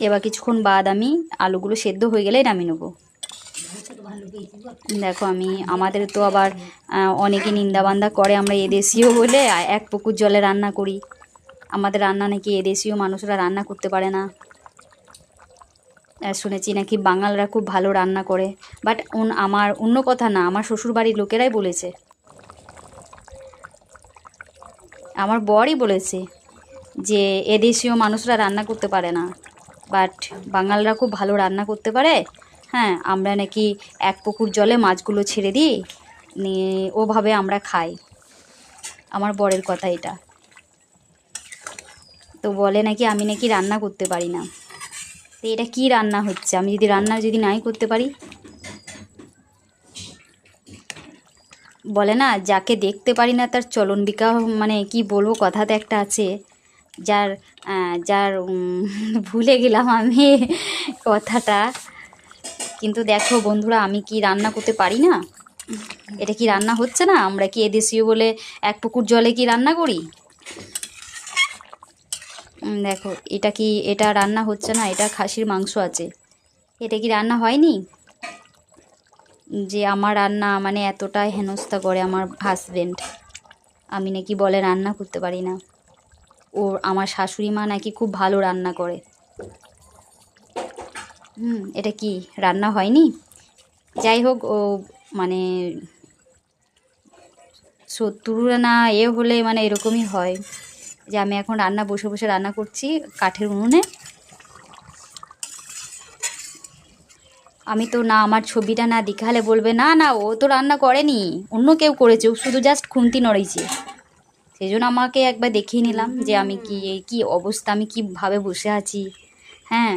এবার কিছুক্ষণ বাদ আমি আলুগুলো সেদ্ধ হয়ে গেলেই নামিয়ে নেবো। দেখো আমি আমাদের তো আবার অনেকে নিন্দাবান্দা করে আমরা এদেশীয় বলে এক পুকুর জলে রান্না করি। আমাদের রান্না নাকি এদেশীয় মানুষরা রান্না করতে পারে না। শুনেছি নাকি বাঙালরা খুব ভালো রান্না করে, বাট আমার অন্য কথা না, আমার শ্বশুরবাড়ির লোকেরাই বলেছে, আমার বরই বলেছে যে এদেশীয় মানুষরা রান্না করতে পারে না, বাট বাঙালরা খুব ভালো রান্না করতে পারে। হ্যাঁ, আমরা নাকি এক পুকুর জলে মাছগুলো ছেড়ে দিই, নিয়ে ওভাবে আমরা খাই। আমার বরের কথা এটা। তো বলে নাকি আমি নাকি রান্না করতে পারি না। তো এটা কি রান্না হচ্ছে? আমি যদি রান্না নাই করতে পারি, বলে না যাকে দেখতে পারি না তার চলন বিকাশ, মানে কি বলবো, কথাতে একটা আছে, যার যার ভুলে গেলাম আমি কথাটা। কিন্তু দেখো বন্ধুরা, আমি কি রান্না করতে পারি না? এটা কি রান্না হচ্ছে না? আমরা কি এদেশীয় বলে এক পুকুর জলে কি রান্না করি? দেখো এটা রান্না হচ্ছে না, এটা খাসির মাংস আছে। এটা কি রান্না হয়নি? যে আমার রান্না মানে এতটা হেনস্থা করে আমার হাজবেন্ড, আমি নাকি বলে রান্না করতে পারি না। আমার শাশুড়ি মা নাকি খুব ভালো রান্না করে। এটা কি রান্না হয়নি? যাই হোক, ও মানে শত্রুরা না হলে মানে এরকমই হয়, যে আমি এখন বসে বসে রান্না করছি কাঠের উনুনে। আমি তো না, আমার ছবিটা না দেখালে বলবে না না ও তো রান্না করেনি, অন্য কেউ করেছে, ও শুধু জাস্ট খুন্তি নড়েছে। সেই জন্য আমাকে একবার দেখিয়ে নিলাম যে আমি কি অবস্থা, আমি কীভাবে বসে আছি। হ্যাঁ,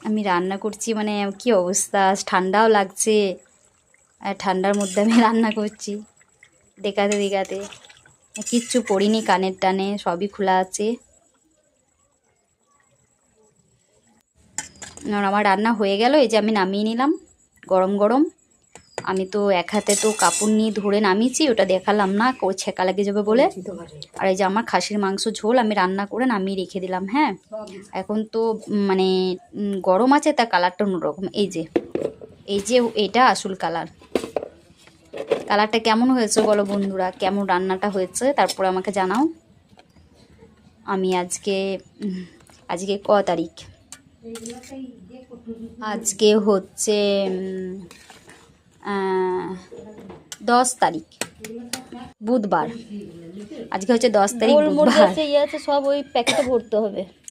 আমি রান্না করছি মানে কি অবস্থা, ঠান্ডাও লাগছে, ঠান্ডার মধ্যে আমি রান্না করছি দেখাতে দেখাতে। কিচ্ছু পরিনি, কানের টানে সবই খোলা আছে। আমার রান্না হয়ে গেল, এই যে আমি নামিয়ে নিলাম গরম গরম। আমি তো এক হাতে তো কাপড় নিয়ে ধরে নামিয়েছি, ওটা দেখালাম না, ছেঁকা লেগে যাবে বলে। আর এই যে আমার খাসির মাংস ঝোল আমি রান্না করে নামিয়ে রেখে দিলাম। হ্যাঁ, এখন তো মানে গরম আছে, তার কালারটা অন্যরকম। এই যে এটা আসল কালারটা কেমন হয়েছে বলো বন্ধুরা, কেমন রান্নাটা হয়েছে তারপরে আমাকে জানাও। আমি আজকে ক তারিখ? আজকে হচ্ছে 10 তারিখ বুধবার। আজকে হচ্ছে 10 তারিখ বুধবার। সব ওই প্যাকেটে ভরতে হবে।